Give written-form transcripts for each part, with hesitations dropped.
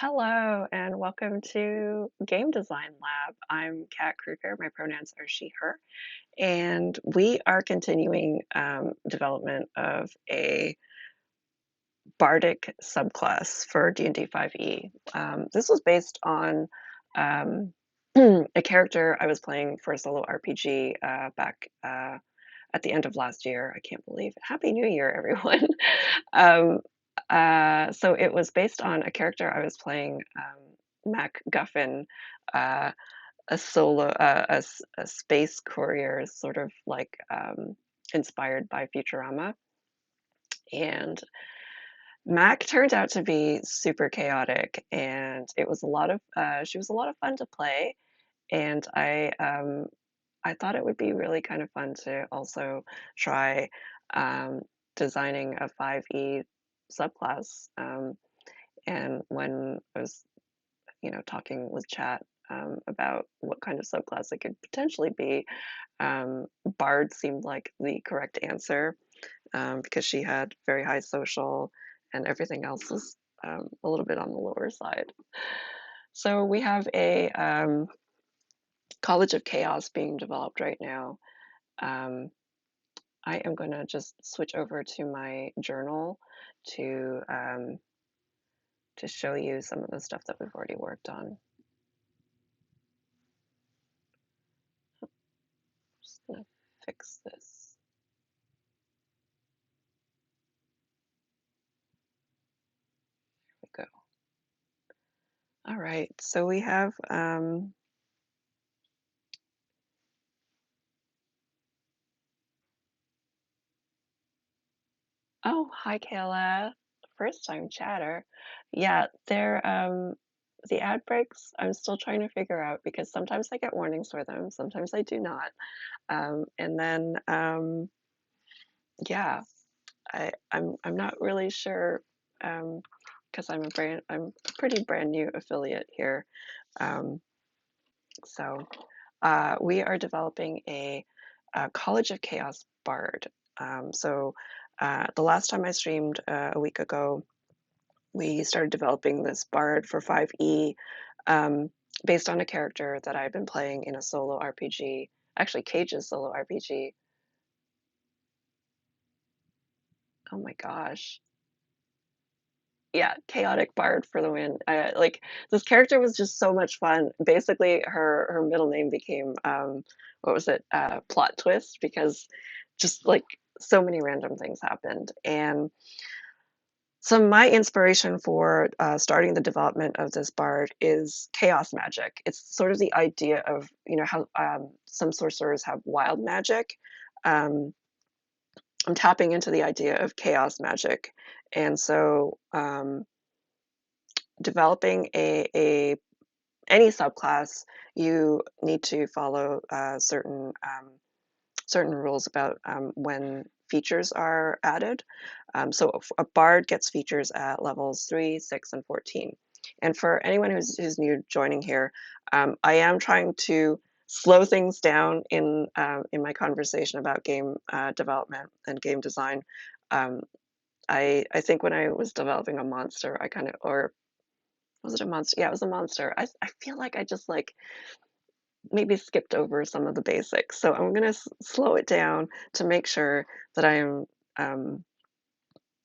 Hello and welcome to Game Design Lab. I'm Kat Kruger. My pronouns are she, her, and we are continuing development of a bardic subclass for D&D 5e. This was based on um, a character I was playing for a solo RPG back at the end of last year. I can't believe it. Happy New Year, everyone. um, so it was based on a character I was playing, Mac Guffin, uh, a solo, a space courier, sort of like inspired by Futurama. And Mac turned out to be super chaotic, and it was a lot of she was a lot of fun to play. And I thought it would be really kind of fun to also try um, designing a 5e subclass. And when I was, talking with chat about what kind of subclass it could potentially be, Bard seemed like the correct answer because she had very high social and everything else was a little bit on the lower side. So we have a College of Chaos being developed right now. Um, I am going to just switch over to my journal to um, to show you some of the stuff that we've already worked on. Just going to fix this. There we go. All right, so we have oh, hi Kayla. First time chatter. Yeah, they're the ad breaks I'm still trying to figure out because sometimes I get warnings for them, sometimes I do not. And then yeah, I'm not really sure because I'm a pretty brand new affiliate here. Um, so we are developing a College of Chaos Bard. The last time I streamed a week ago, we started developing this Bard for 5e based on a character that I've been playing in a solo RPG, actually Cage's solo RPG. Oh my gosh. Yeah, chaotic bard for the win. Like this character was just so much fun. Basically, her middle name became what was it? Plot twist because just like so many random things happened. And so my inspiration for starting the development of this bard is chaos magic. It's sort of the idea of how some sorcerers have wild magic. Um, I'm tapping into the idea of chaos magic, and so developing a any subclass, you need to follow certain rules about when features are added. So a bard gets features at levels 3, 6, and 14. And for anyone who's new joining here, I am trying to slow things down in my conversation about game development and game design. Um, I think when I was developing a monster, I kind of or was it a monster? Yeah, it was a monster. I feel like I just like maybe skipped over some of the basics. So I'm gonna slow it down to make sure that I am um,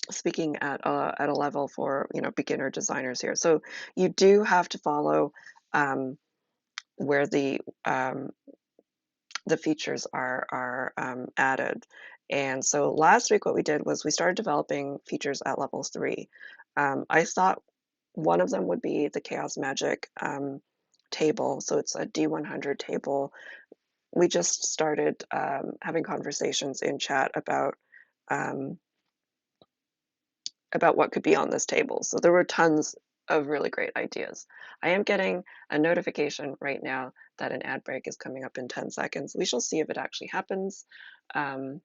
speaking at a level for beginner designers here. So you do have to follow where the features are added. And so last week what we did was we started developing features at level 3. I thought one of them would be the chaos magic table. So it's a D100 table. We just started having conversations in chat um, about what could be on this table. So there were tons of really great ideas. I am getting a notification right now that an ad break is coming up in 10 seconds. We shall see if it actually happens. Um,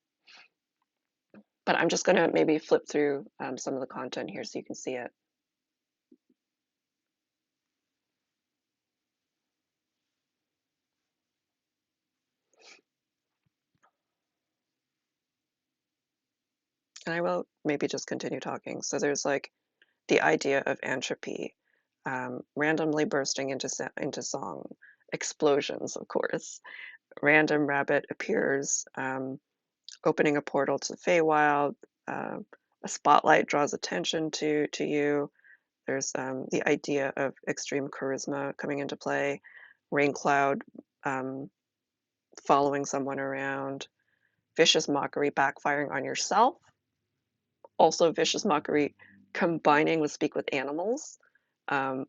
but I'm just going to maybe flip through some of the content here so you can see it. And I will maybe just continue talking. So there's like the idea of entropy. randomly bursting into song, explosions, of course. Random rabbit appears, opening a portal to the Feywild. Uh, a spotlight draws attention to you. There's the idea of extreme charisma coming into play. Rain cloud um, following someone around. Vicious mockery backfiring on yourself. Also, vicious mockery combining with speak with animals, um,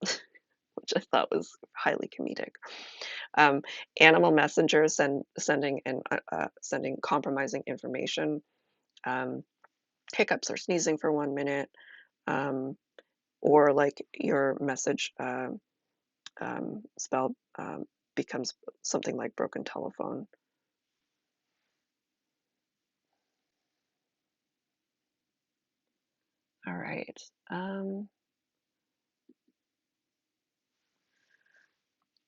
which I thought was highly comedic. Um, animal messengers sending compromising information. Um, hiccups or sneezing for 1 minute, um, or like your message spell becomes something like broken telephone. All right.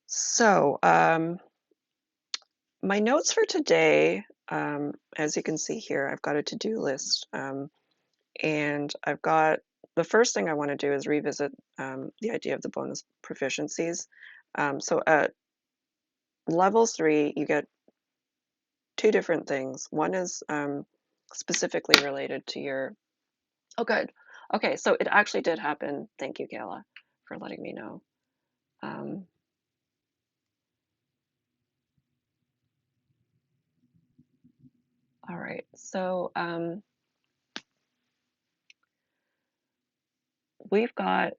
So my notes for today, as you can see here, I've got a to-do list, and I've got the first thing I want to do is revisit the idea of the bonus proficiencies. So at level 3, you get two different things. One is specifically related to your. Oh, good. Okay, so it actually did happen. Thank you, Kayla, for letting me know. Um, all right, so we've got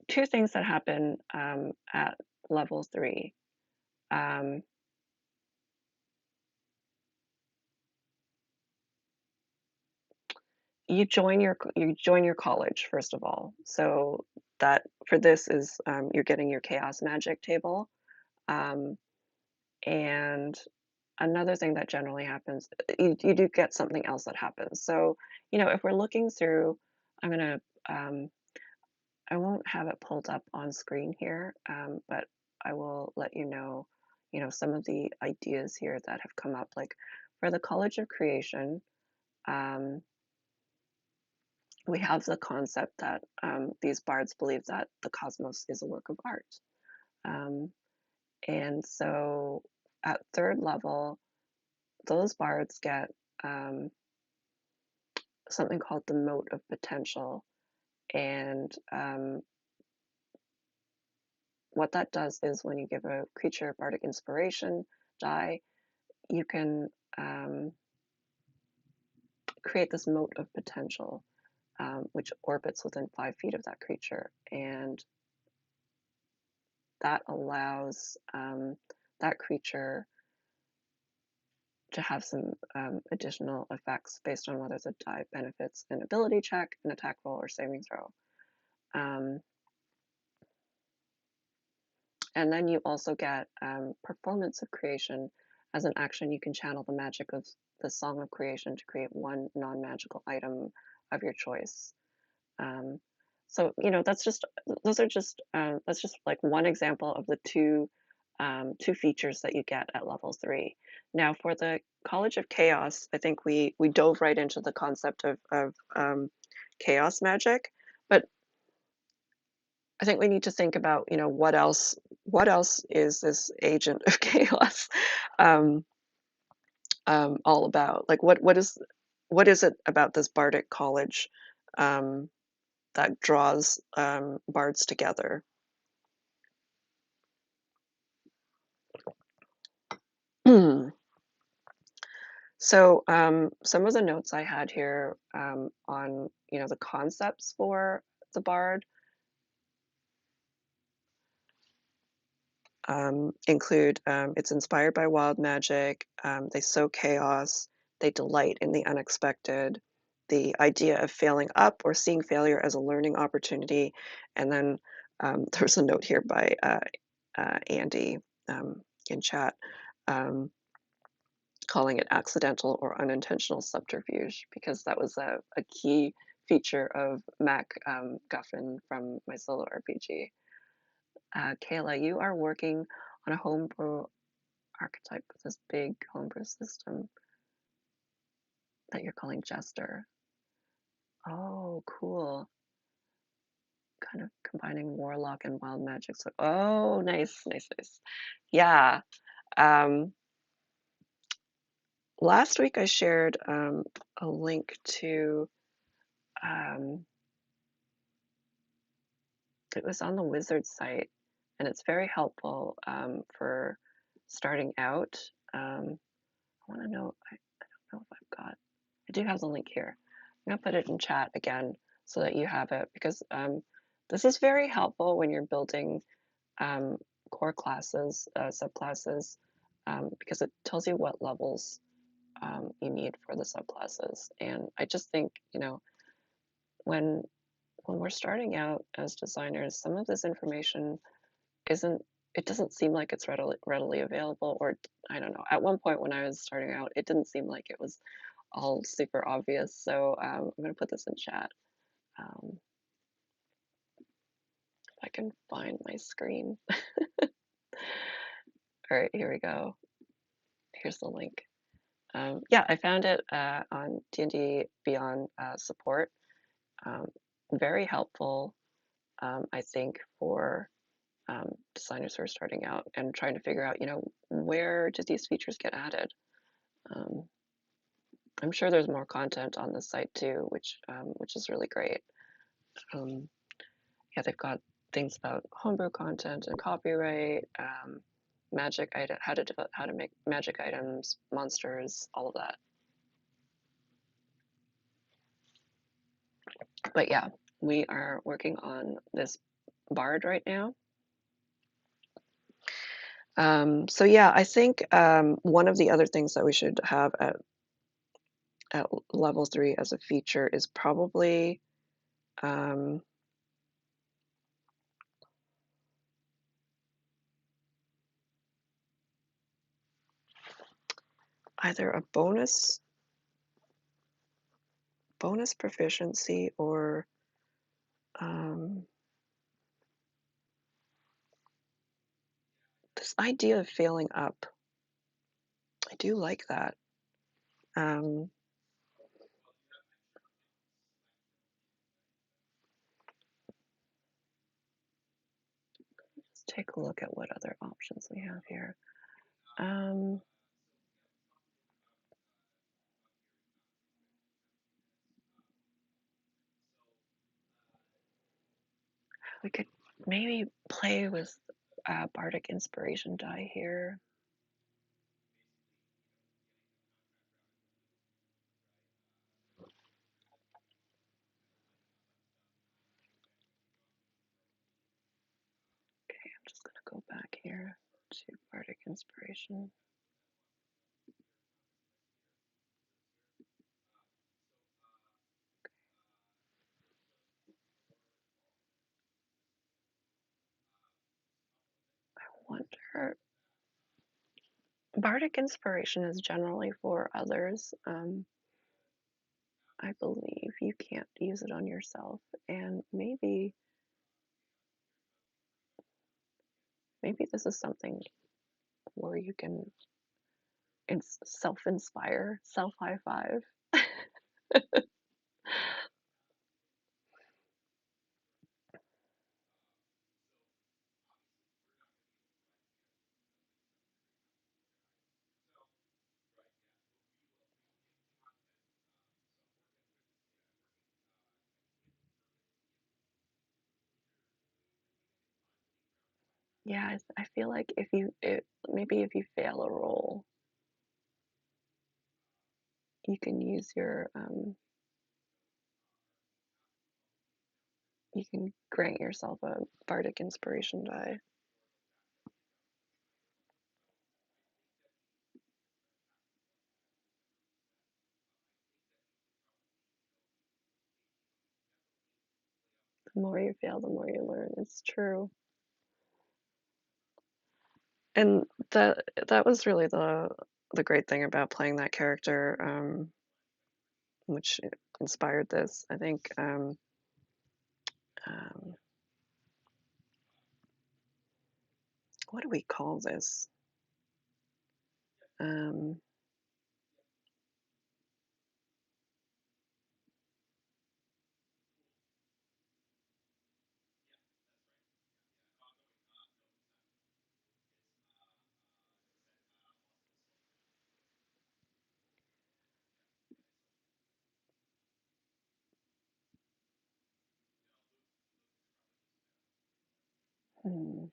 two things that happen at level 3. Um, you join your college first of all. So that for this is you're getting your chaos magic table. Um, and another thing that generally happens, you do get something else that happens. So, if we're looking through, I'm gonna, I won't have it pulled up on screen here, but I will let some of the ideas here that have come up. Like for the College of Creation, um, we have the concept that these bards believe that the cosmos is a work of art. Um, and so at third level, those bards get um, something called the mote of potential. And what that does is when you give a creature bardic inspiration die, you can create this mote of potential, which orbits within 5 feet of that creature. And that allows that creature to have some additional effects based on whether the die benefits an ability check, an attack roll, or saving throw. Um, and then you also get Performance of Creation. As an action, you can channel the magic of the Song of Creation to create one non-magical item of your choice. Um, so that's just like one example of the two features that you get at level 3. Now for the College of Chaos, I think we dove right into the concept of chaos magic, but I think we need to think about what else is this agent of chaos um, all about? Like what is it about this bardic college um, that draws bards together? So some of the notes I had here on the concepts for the bard include it's inspired by wild magic, they sow chaos, they delight in the unexpected, the idea of failing up or seeing failure as a learning opportunity. And then there's a note here by Andy in chat. Um, Calling it accidental or unintentional subterfuge because that was a key feature of Mac Guffin from my solo RPG. Kayla, you are working on a homebrew archetype with this big homebrew system that you're calling Jester. Oh, cool. kind of combining warlock and wild magic. So, oh, nice, nice, nice. Yeah. Um, Last week I shared a link to, um, it was on the Wizard site, and it's very helpful for starting out. I want to know, I don't know if I've got, I do have the link here. I'm going to put it in chat again so that you have it because this is very helpful when you're building um, core classes, subclasses, because it tells you what levels you need for the subclasses. And I just think, when when we're starting out as designers, some of this information isn't, it doesn't seem like it's readily available, or I don't know. At one point when I was starting out, it didn't seem like it was all super obvious. So I'm going to put this in chat. If I can find my screen. All right, here we go. Here's the link. Yeah, I found it on D&D Beyond support. Um, Very helpful, I think, for designers who are starting out and trying to figure out, where do these features get added? Um, I'm sure there's more content on the site too, which is really great. Yeah, they've got things about homebrew content and copyright, magic item, how to make magic items, monsters, all of that. But yeah, we are working on this bard right now. So yeah, I think one of the other things that we should have at level 3 as a feature is probably um, either a bonus proficiency or this idea of failing up. I do like that. Um, let's take a look at what other options we have here. We could maybe play with Bardic Inspiration die here. Okay, I'm just going to go back here to Bardic Inspiration. I wonder, Bardic Inspiration is generally for others. I believe you can't use it on yourself, and maybe this is something where you can self-inspire, self-high five. Yeah, I feel like maybe if you fail a roll, you can use you can grant yourself a Bardic Inspiration die. The more you fail, the more you learn. It's true. And that was really the great thing about playing that character, which inspired this. I think um, what do we call this? Um, Hmm.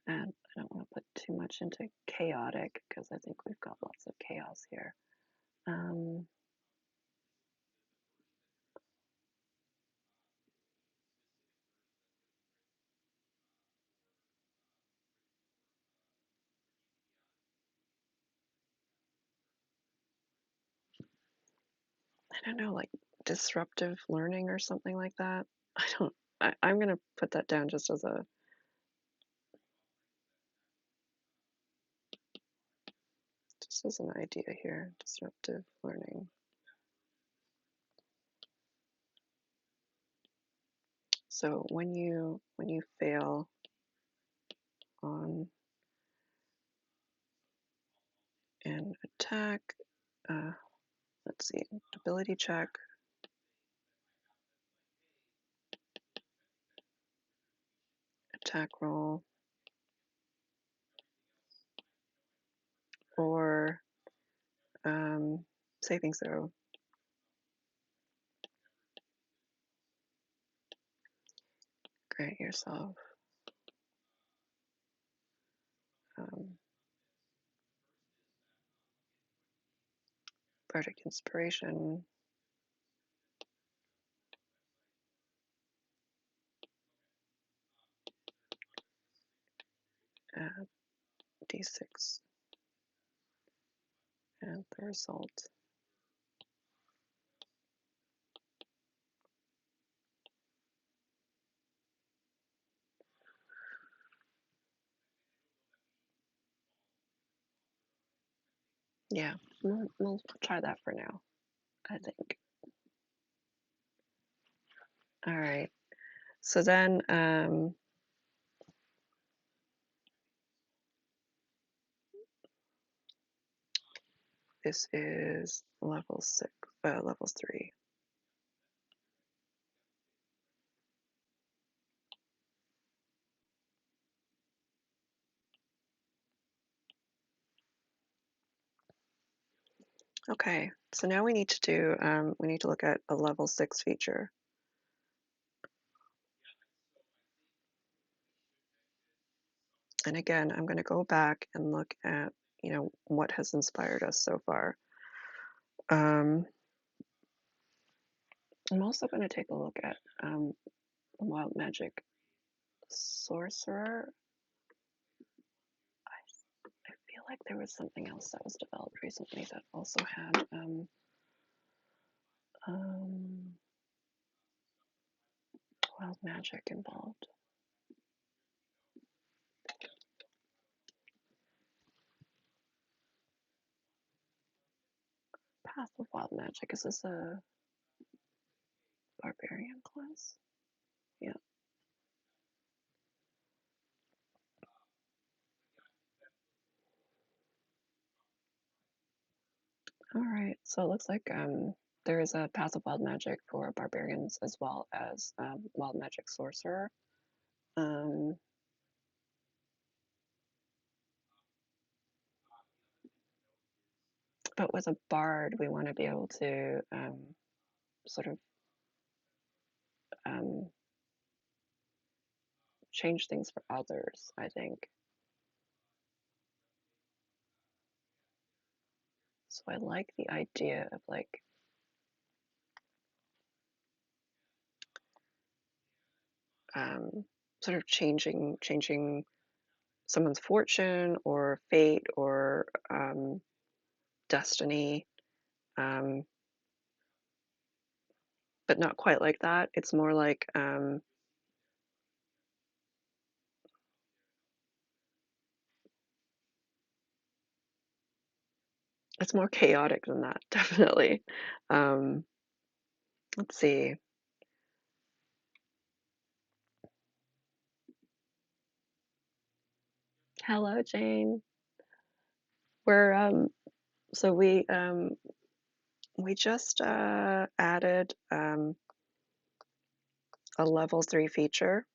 I don't want to put too much into chaotic because I think we've got lots of chaos here. Um, I don't know, like disruptive learning or something like that. I don't, I'm gonna put that down just as an idea here, disruptive learning. So when you fail on an attack, uh, let's see, ability check, attack roll, or saving throw. Grant yourself um, bardic inspiration, d6, and the result. Yeah, we'll try that for now, I think. All right. So then this is level 6, level 3. Okay, so now we need to do, we need to look at a level 6 feature. And again, I'm going to go back and look at, what has inspired us so far. Um, I'm also going to take a look at Wild Magic Sorcerer. I feel like there was something else that was developed recently that also had um, wild magic involved. Path of Wild Magic. Is this a barbarian class? Yeah. All right. So it looks like there is a Path of Wild Magic for barbarians as well as Wild Magic Sorcerer. Um, but with a bard, we want to be able to sort of um, change things for others, I think. So I like the idea of like sort of changing someone's fortune or fate or destiny, um, but not quite like that. It's more like it's more chaotic than that, definitely. Um, let's see. Hello, Jane. We're so we just added a level 3 feature.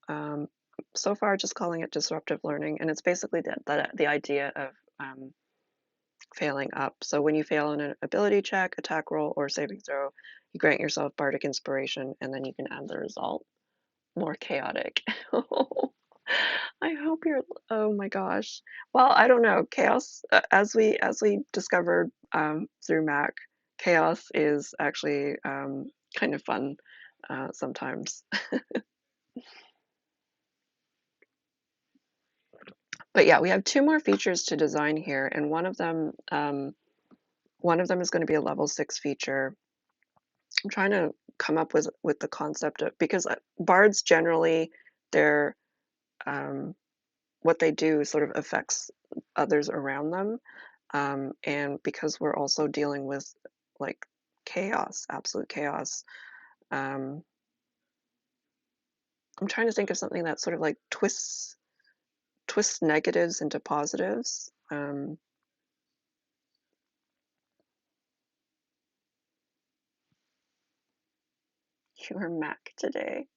Um, so far, just calling it disruptive learning, and it's basically the idea of failing up. So when you fail in an ability check, attack roll, or saving throw, you grant yourself bardic inspiration, and then you can add the result. More chaotic. I hope you're. Oh my gosh. Well, I don't know. Chaos, as we discovered through Mac, chaos is actually kind of fun sometimes. But yeah, we have two more features to design here, and one of them is going to be a level 6 feature. I'm trying to come up with the concept of, because bards generally, their what they do sort of affects others around them. And because we're also dealing with like chaos, absolute chaos, um, I'm trying to think of something that sort of like twists negatives into positives. Your Mac today.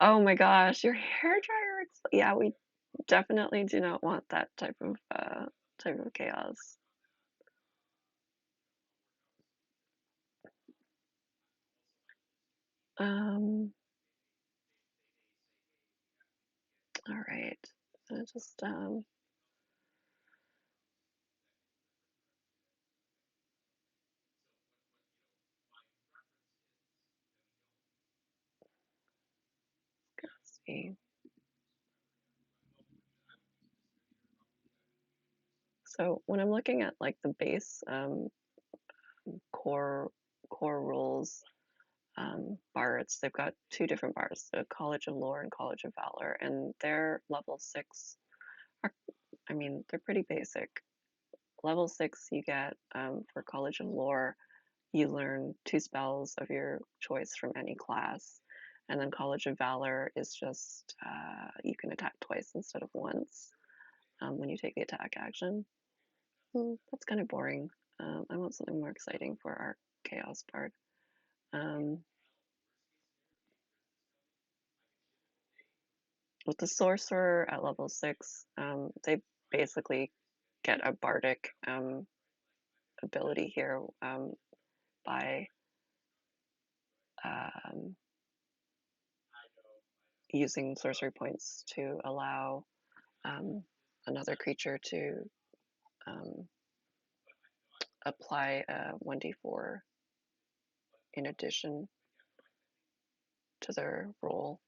Oh my gosh, your hair dryer. Yeah, we definitely do not want that type of chaos. Um, all right. I just see. So when I'm looking at like the base core core rules bards, they've got two different bars, the College of Lore and College of Valor, and their level 6 are, I mean, they're pretty basic. Level 6 you get for College of Lore, you learn 2 spells of your choice from any class. And then College of Valor is just you can attack twice instead of once when you take the attack action. That's kind of boring. I want something more exciting for our Chaos Bard. Um, with the Sorcerer at level 6, they basically get a bardic ability here by um, using sorcery points to allow um, another creature to um, apply a 1d4 in addition to their roll.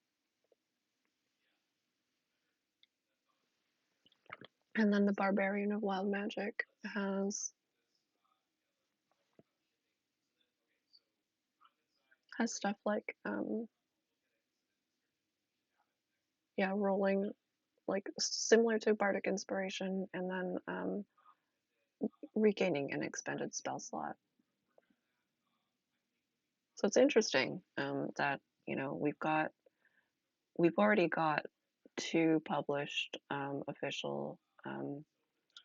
And then the Barbarian of Wild Magic has stuff like yeah, rolling like similar to Bardic Inspiration, and then regaining an expended spell slot. So it's interesting that we've already got two published official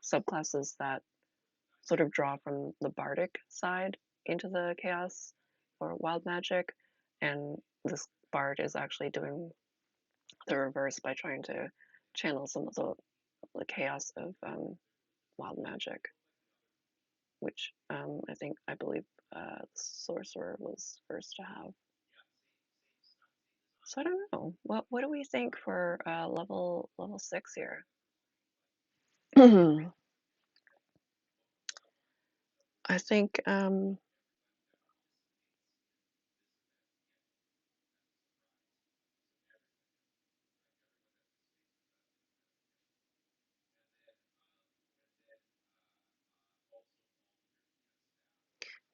subclasses that sort of draw from the bardic side into the chaos or wild magic, and this bard is actually doing the reverse by trying to channel some of the chaos of wild magic, which I believe sorcerer was first to have. So I don't know. What do we think for level 6 here? I think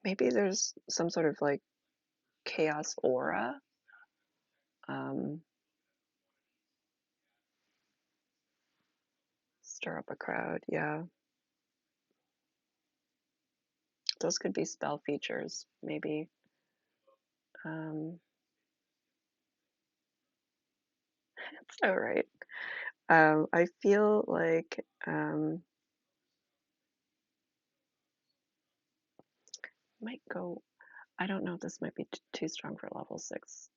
maybe there's some sort of like chaos aura. Um, Stir up a crowd. Yeah, those could be spell features. Maybe. Um, it's all right. I feel like might go. I don't know if this might be too strong for level 6.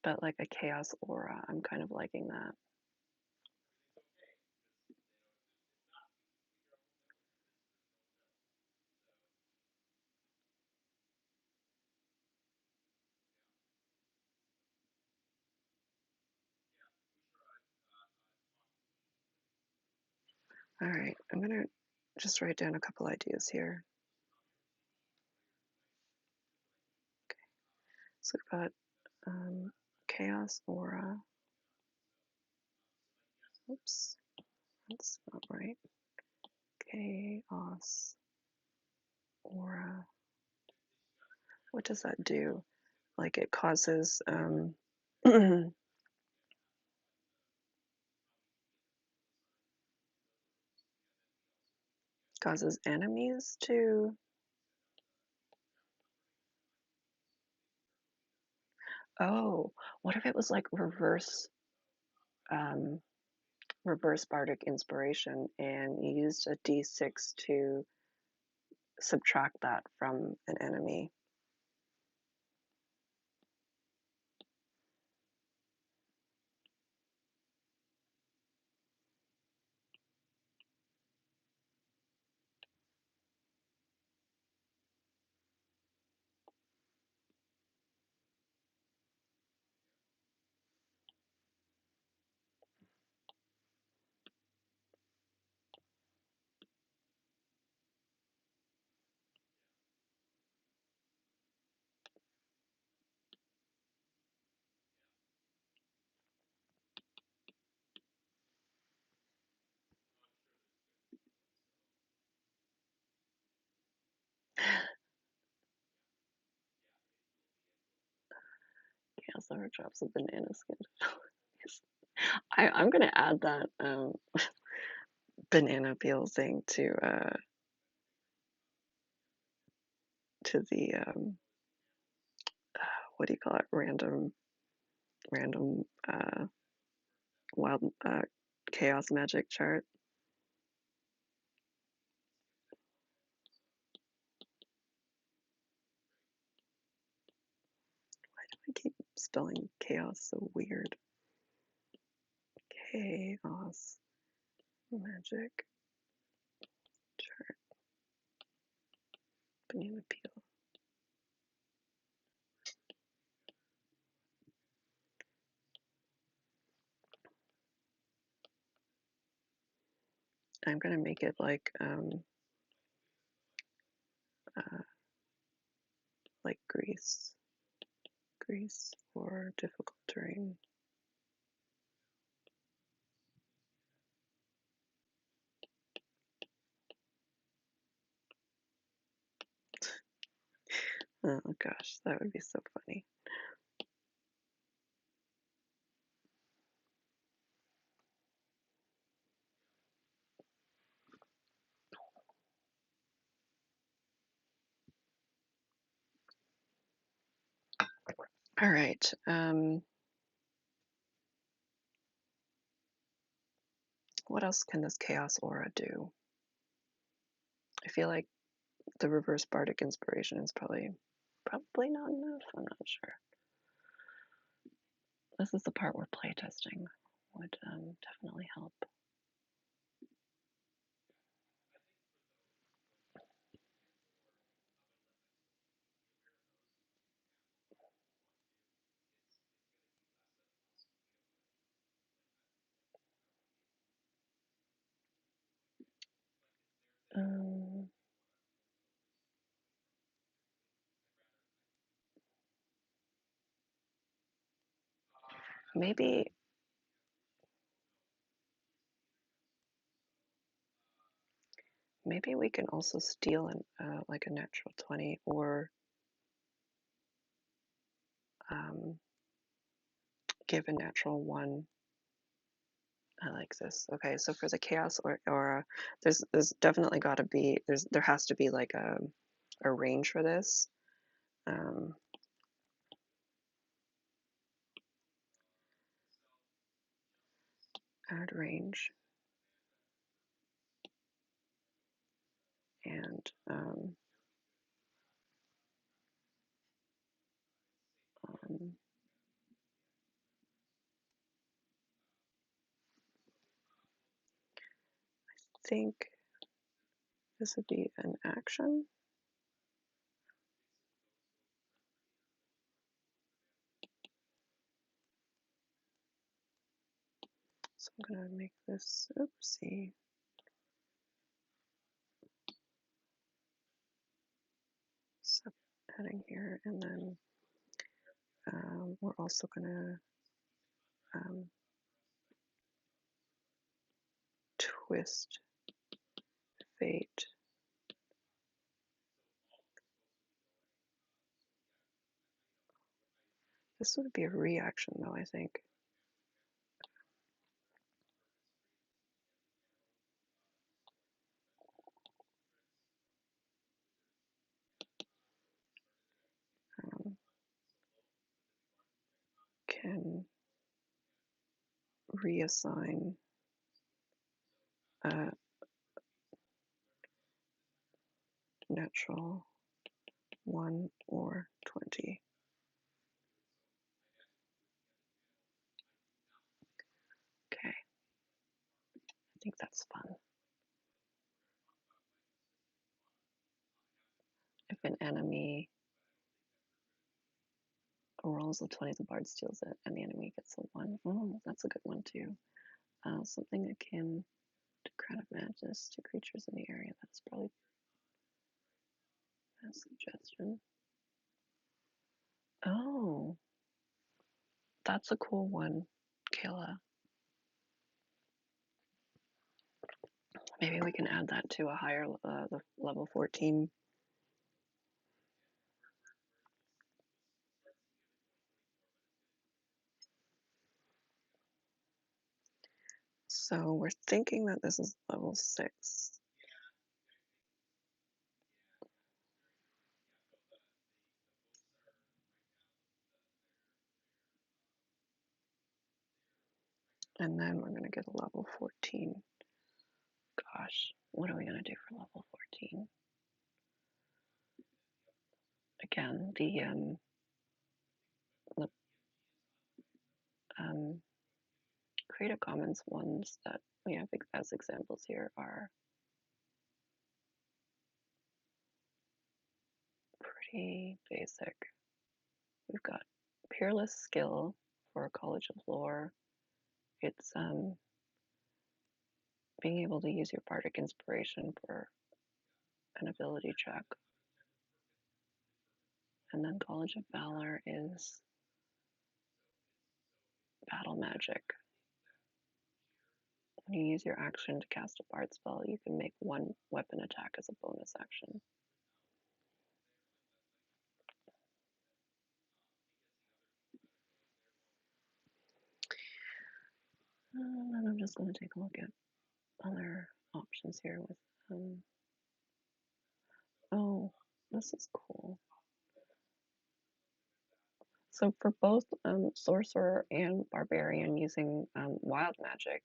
but like a chaos aura, I'm kind of liking that. All right, I'm gonna just write down a couple ideas here. So we've got chaos aura. Oops, that's not right. Chaos aura. What does that do? Like it causes causes enemies to. Oh, what if it was like um, reverse bardic inspiration, and you used a d6 to subtract that from an enemy? Chaos Lover drops a banana skin. I'm gonna add that banana peel thing to the what do you call it? Random wild chaos magic chart. I keep spelling chaos so weird. Chaos magic chart. Banana peel. I'm gonna make it uh, like grease for difficult terrain. Oh gosh, that would be so funny. All right. What else can this chaos aura do? I feel like the reverse bardic inspiration is probably not enough. I'm not sure. This is the part where playtesting would definitely help. Um, maybe maybe we can also steal like a natural 20 or um, give a natural 1. I like this. Okay, so for the chaos aura, there's definitely got to be there has to be like a range for this. Um, add range and um, think this would be an action. So I'm going to make this, oopsie. Heading here, and then we're also going to twist fate. This would be a reaction though, I think. Can reassign natural 1 or 20. Okay, I think that's fun. If an enemy rolls a 20, the bard steals it, and the enemy gets a 1. Oh, that's a good one too. Something akin to Crown of Madness to creatures in the area. That's probably a suggestion. Oh, that's a cool one, Kayla. Maybe we can add that to a higher the level 14. So we're thinking that this is level 6. And then we're going to get a level 14. Gosh, what are we going to do for level 14? Again, the Creative Commons ones that we have as examples here are pretty basic. We've got Peerless Skill for College of Lore. It's being able to use your Bardic Inspiration for an ability check. And then College of Valor is Battle Magic. When you use your action to cast a Bard spell, you can make 1 weapon attack as a bonus action. And then I'm just going to take a look at other options here with, oh, this is cool. So for both Sorcerer and Barbarian using Wild Magic,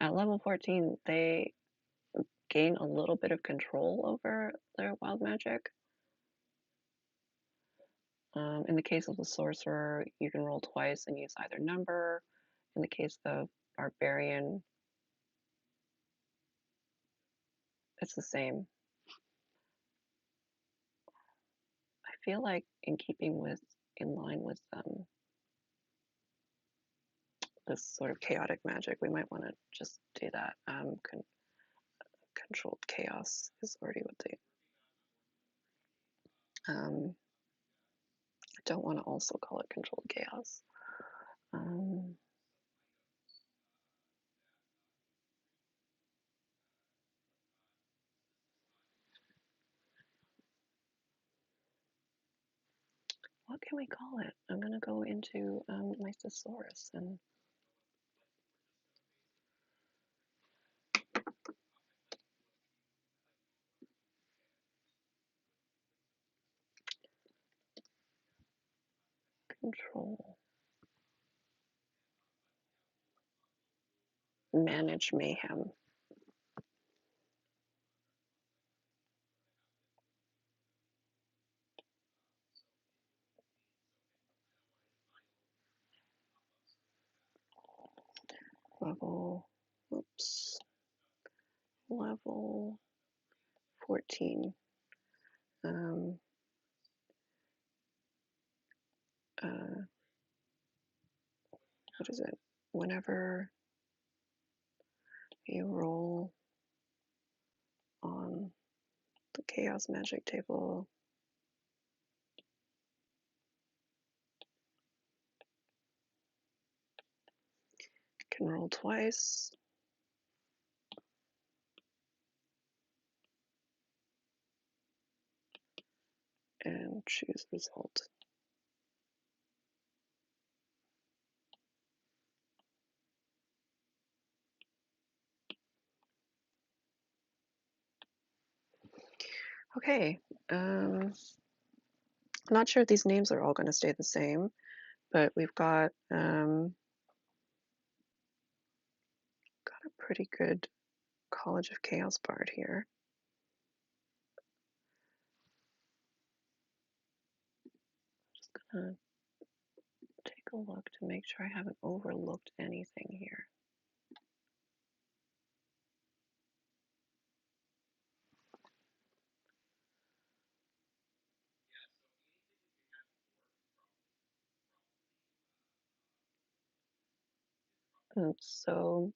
at level 14, they gain a little bit of control over their Wild Magic. In the case of the Sorcerer, you can roll twice and use either number. In the case of Barbarian, it's the same. I feel like in line with this sort of chaotic magic, we might want to just do that. Controlled chaos is already what they. I don't want to also call it controlled chaos. What can we call it? I'm going to go into my thesaurus and control. Manage mayhem. Level, oops, level 14. What is it? Whenever you roll on the chaos magic table, you can roll twice. And choose result. Okay, I'm not sure if these names are all going to stay the same, but we've got a pretty good College of Chaos Bard here. Just gonna take a look to make sure I haven't overlooked anything here. And so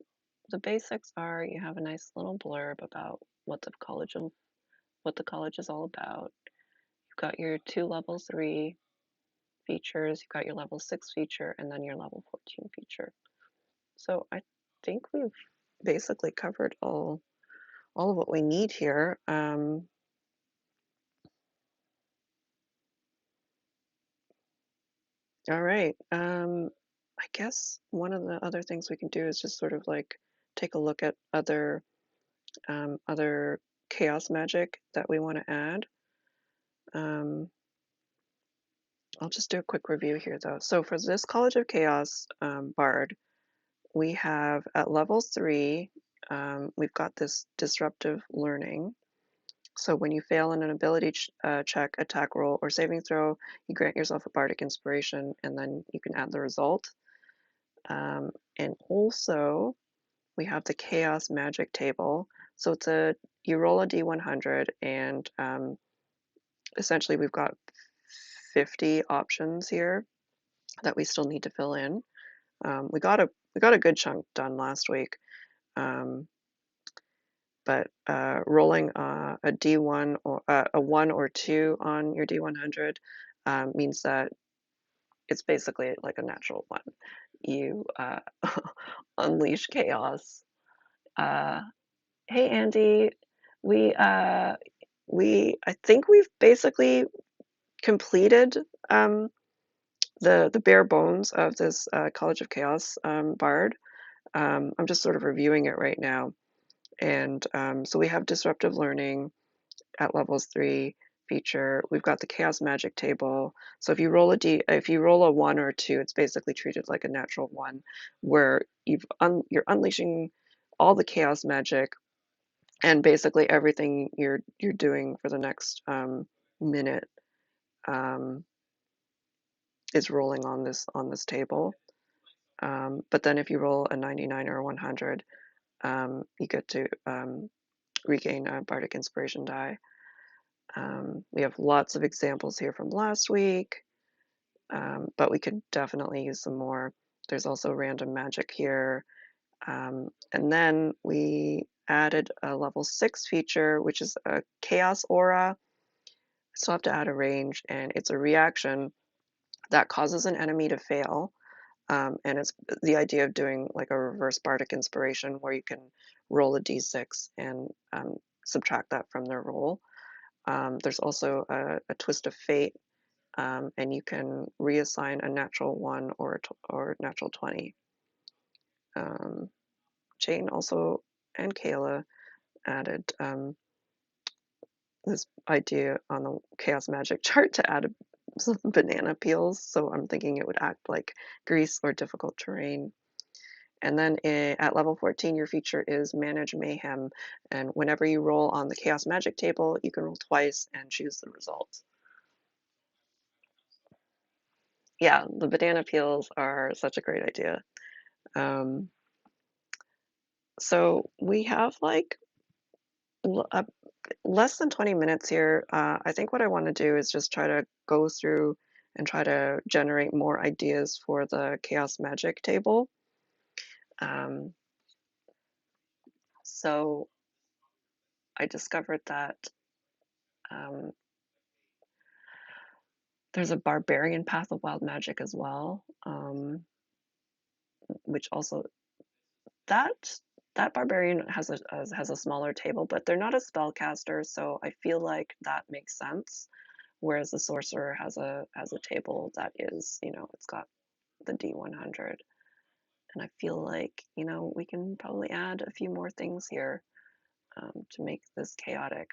the basics are you have a nice little blurb about what the college is all about. You've got your 2 level 3 features, you've got your level 6 feature, and then your level 14 feature. So I think we've basically covered all of what we need here. All right. I guess one of the other things we can do is just sort of like take a look at other chaos magic that we want to add. I'll just do a quick review here though. So for this College of Chaos Bard, we have at level 3, we've got this disruptive learning. So when you fail in an ability check, attack roll, or saving throw, you grant yourself a bardic inspiration, and then you can add the result. And also, we have the chaos magic table. So you roll a d100, and essentially we've got 50 options here that we still need to fill in. We got a good chunk done last week. But rolling a D1 or a 1 or 2 on your D100 means that it's basically like a natural 1. You unleash chaos. Hey Andy, we uh, I think we've basically completed the bare bones of this College of Chaos Bard. I'm just sort of reviewing it right now. And so we have disruptive learning at levels 3 feature. We've got the chaos magic table. So if you roll a 1 or 2, it's basically treated like a natural 1, where you're unleashing all the chaos magic, and basically everything you're doing for the next minute is rolling on this table. But then if you roll a 99 or a 100, you get to regain a bardic inspiration die. We have lots of examples here from last week, but we could definitely use some more. There's also random magic here. And then we added a level 6 feature, which is a chaos aura. Still have to add a range, and it's a reaction that causes an enemy to fail. And it's the idea of doing like a reverse bardic inspiration where you can roll a d6 and subtract that from their roll. There's also a twist of fate, and you can reassign a natural 1 or natural 20. Jane also and Kayla added this idea on the chaos magic chart to add some banana peels. So I'm thinking it would act like grease or difficult terrain. And then at level 14, your feature is Manage Mayhem. And whenever you roll on the chaos magic table, you can roll twice and choose the result. Yeah, the banana peels are such a great idea. So we have like l less than 20 minutes here. I think what I wanna do is just try to go through and try to generate more ideas for the chaos magic table. Um, so I discovered that, um, there's a barbarian path of wild magic as well, which also that that barbarian has a smaller table, but they're not a spellcaster, so I feel like that makes sense. Whereas the sorcerer has a table that is, it's got the D100, and I feel like, we can probably add a few more things here, to make this chaotic.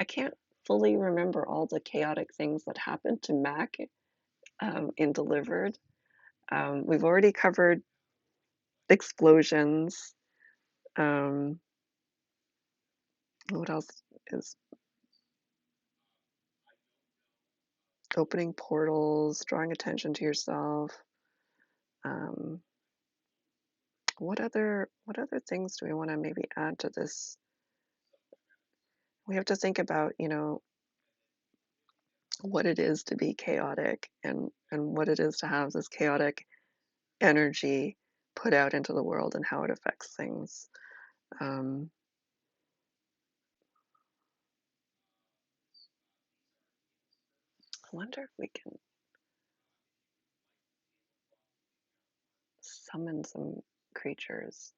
I can't fully remember all the chaotic things that happened to Mac, in Delivered. We've already covered explosions. Um, what else is opening portals, drawing attention to yourself. Um, what other things do we want to maybe add to this? We have to think about, what it is to be chaotic and what it is to have this chaotic energy put out into the world and how it affects things. Um, I wonder if we can summon some creatures.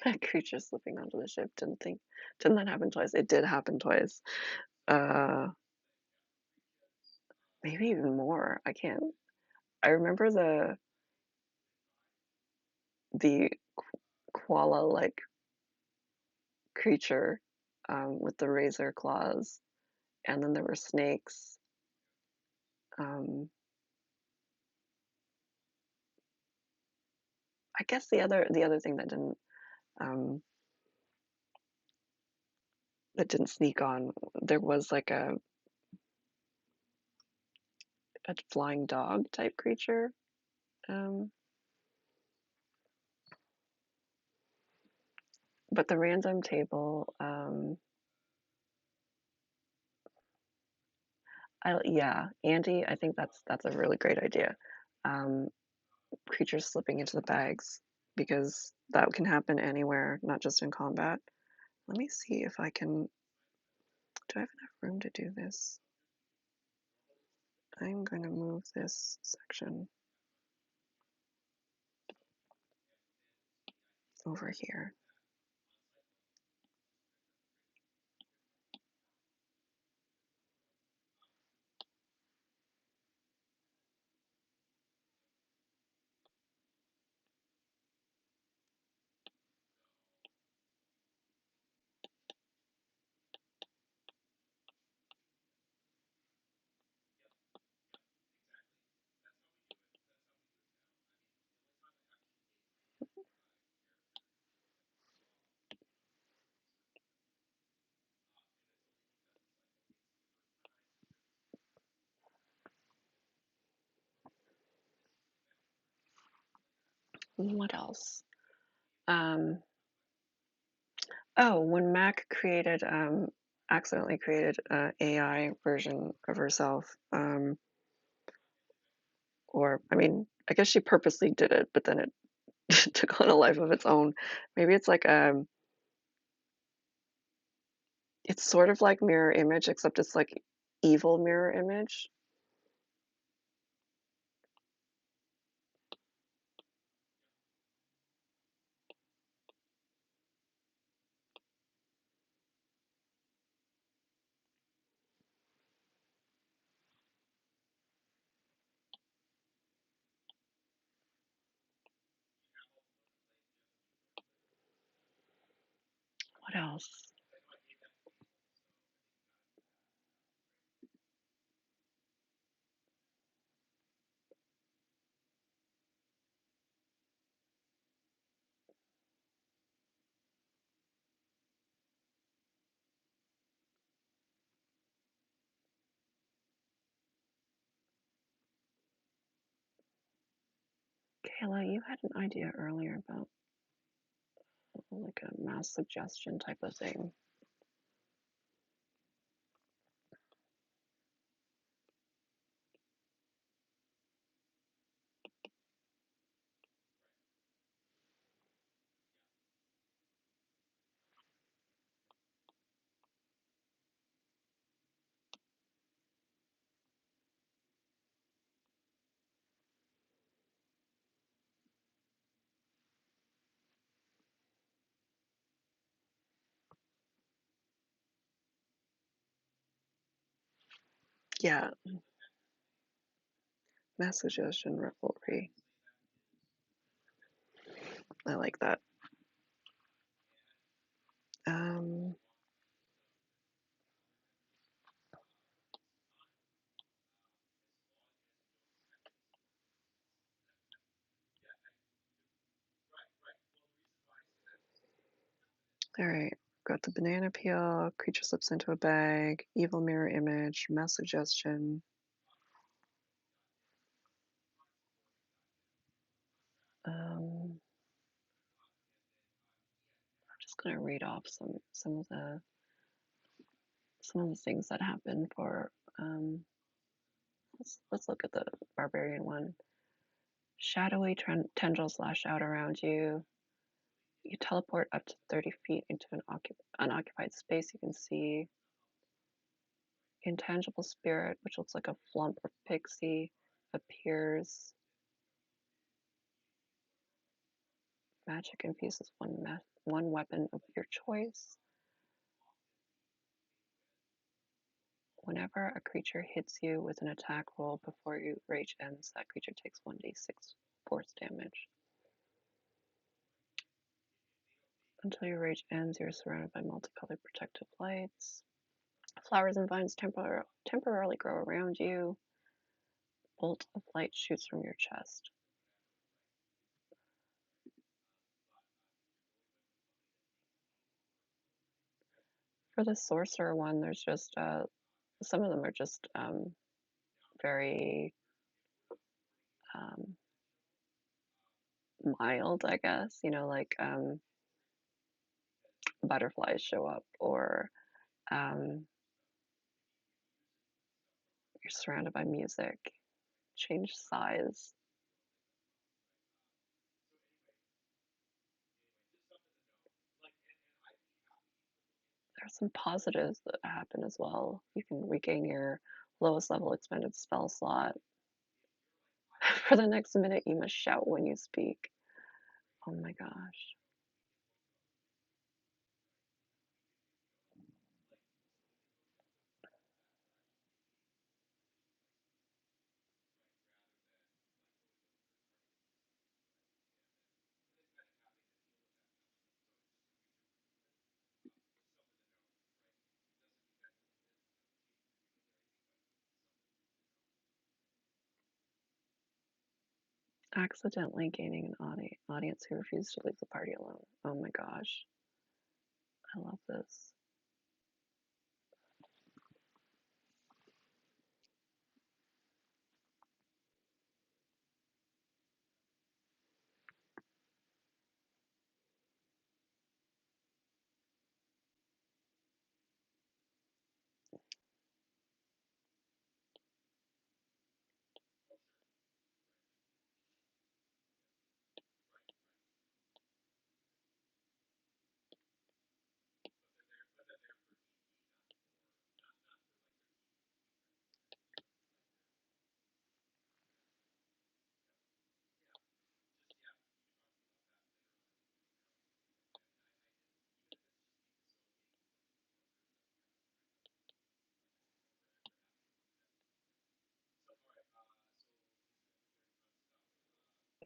That creature slipping onto the ship. Didn't that happen twice? It did happen twice. Uh, maybe even more. I can't. I remember the koala like creature, with the razor claws, and then there were snakes. Um, I guess the other thing um, that didn't sneak on, there was like a flying dog type creature. Um, but the random table, yeah, Andy, I think that's a really great idea. Um, creatures slipping into the bags because that can happen anywhere, not just in combat. Let me see if I can. Do I have enough room to do this? I'm going to move this section over here. What else? Um, oh, when Mac accidentally created a AI version of herself, or I mean, I guess she purposely did it, but then it took on a life of its own. Maybe it's sort of like mirror image, except it's like evil mirror image. What else? Kayla, you had an idea earlier about like a mass suggestion type of thing. Yeah, mass suggestion revelry. I like that. Um, all right. Got the banana peel, creature slips into a bag, evil mirror image, mass suggestion. I'm just gonna read off some of the things that happen for let's look at the barbarian one. Shadowy tendrils lash out around you. You teleport up to 30 feet into an unoccupied space you can see. Intangible spirit, which looks like a flump or pixie, appears. Magic infuses one weapon of your choice. Whenever a creature hits you with an attack roll before your rage ends, that creature takes 1d6 force damage. Until your rage ends, you're surrounded by multicolored protective lights. Flowers and vines temporarily grow around you. Bolt of light shoots from your chest. For the sorcerer one, there's just some of them are just very um, mild, I guess. You know, like butterflies show up, or um, you're surrounded by music. Change size. There's some positives that happen as well. You can regain your lowest level expended spell slot. For the next minute, you must shout when you speak. Oh my gosh. Accidentally gaining an audience who refused to leave the party alone. Oh my gosh. I love this.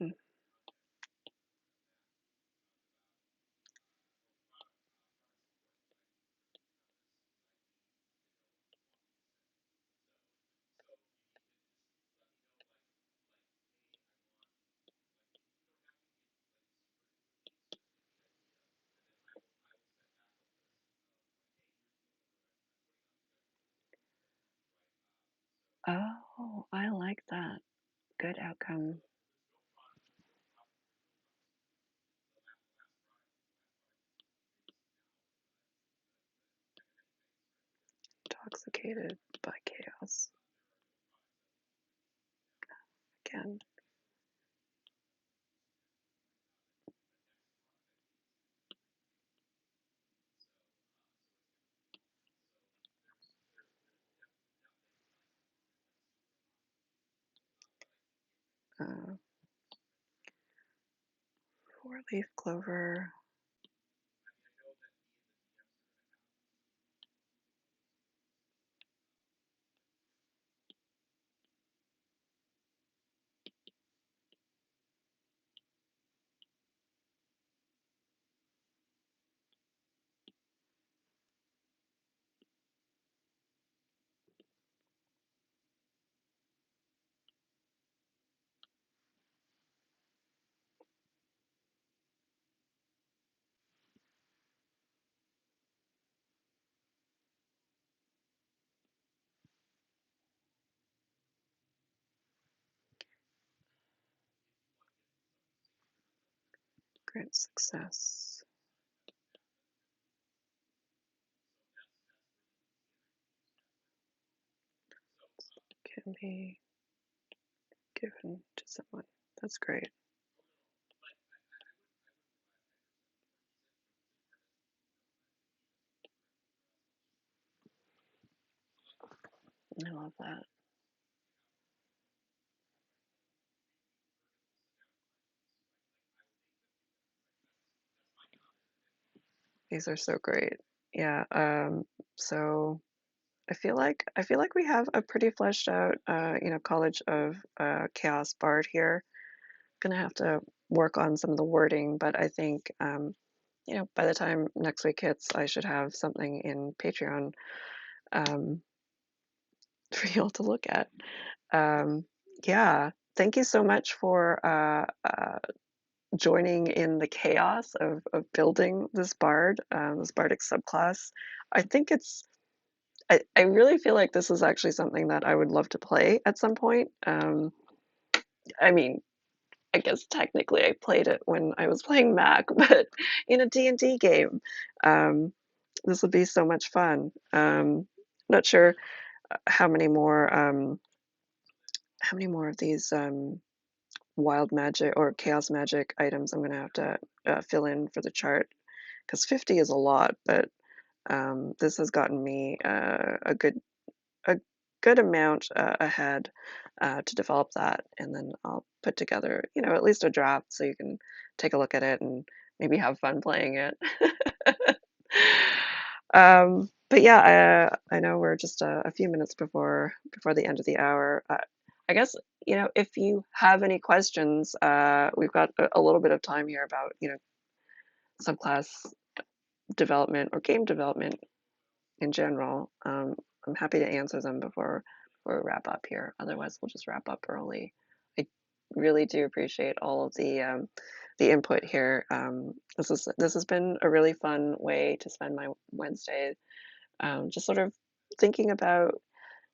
Mm. Oh, I like that. Good outcome. Intoxicated by chaos. Again. Uh, Four-leaf clover. Grant success. Can be given to someone. That's great. I love that. These are so great. Yeah. So I feel like we have a pretty fleshed out College of Chaos Bard here. Gonna have to work on some of the wording, but I think by the time next week hits, I should have something in Patreon um, for you all to look at. Um, yeah, thank you so much for joining in the chaos of building this bard, this bardic subclass. I think I really feel like this is actually something that I would love to play at some point. I mean, I guess technically I played it when I was playing Mac, but in a D&D game. Um, this would be so much fun. Not sure how many more of these wild magic or chaos magic items I'm going to have to fill in for the chart, because 50 is a lot, but this has gotten me a good amount ahead to develop that, and then I'll put together, at least a draft so you can take a look at it and maybe have fun playing it. But yeah, I know we're just a few minutes before the end of the hour. I guess if you have any questions, we've got a little bit of time here about subclass development or game development in general. I'm happy to answer them before we wrap up here. Otherwise, we'll just wrap up early. I really do appreciate all of the input here. This has been a really fun way to spend my Wednesday, just sort of thinking about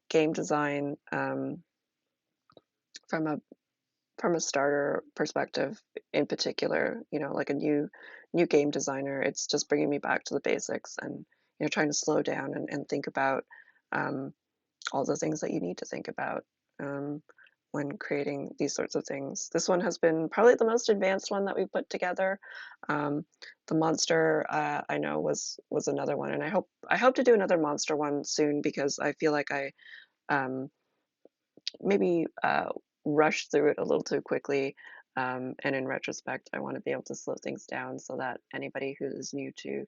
game design from a starter perspective in particular. Like a new game designer, it's just bringing me back to the basics and trying to slow down and think about um, all the things that you need to think about um, when creating these sorts of things. This one has been probably the most advanced one that we've put together. Um, the monster, I know, was another one, and I hope to do another monster one soon, because I feel like I um, maybe rushed through it a little too quickly. And in retrospect, I want to be able to slow things down so that anybody who is new to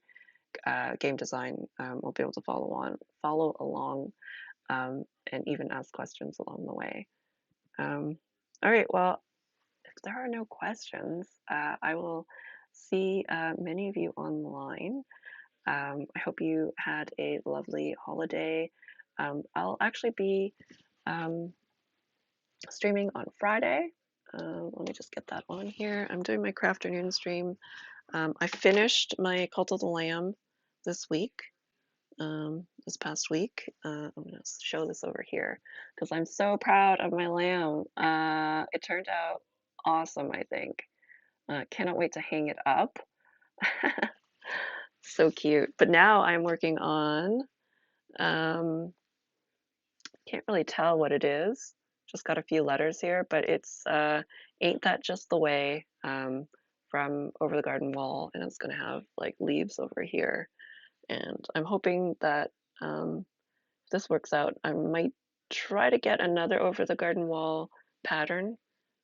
game design will be able to follow along, and even ask questions along the way. All right, well, if there are no questions, I will see many of you online. I hope you had a lovely holiday. I'll actually be um, streaming on Friday. Let me just get that on here. I'm doing my Crafternoon stream. I finished my Cult of the Lamb this week. This past week. I'm going to show this over here because I'm so proud of my lamb. It turned out awesome, I think. Cannot wait to hang it up. So cute. But now I'm working on Can't really tell what it is. Just got a few letters here, but it's "Ain't That Just the Way" from Over the Garden Wall, and it's gonna have like leaves over here. And I'm hoping that if this works out, I might try to get another Over the Garden Wall pattern.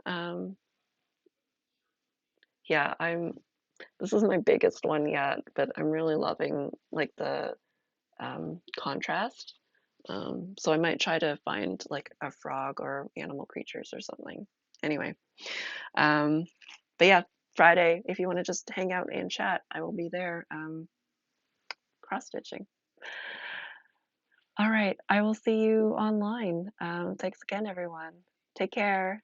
Um, yeah, I'm. This is my biggest one yet, but I'm really loving like the contrast. So I might try to find like a frog or animal creatures or something. Anyway, um, but yeah, Friday, if you want to just hang out and chat, I will be there cross stitching. All right, I will see you online. Thanks again, everyone. Take care.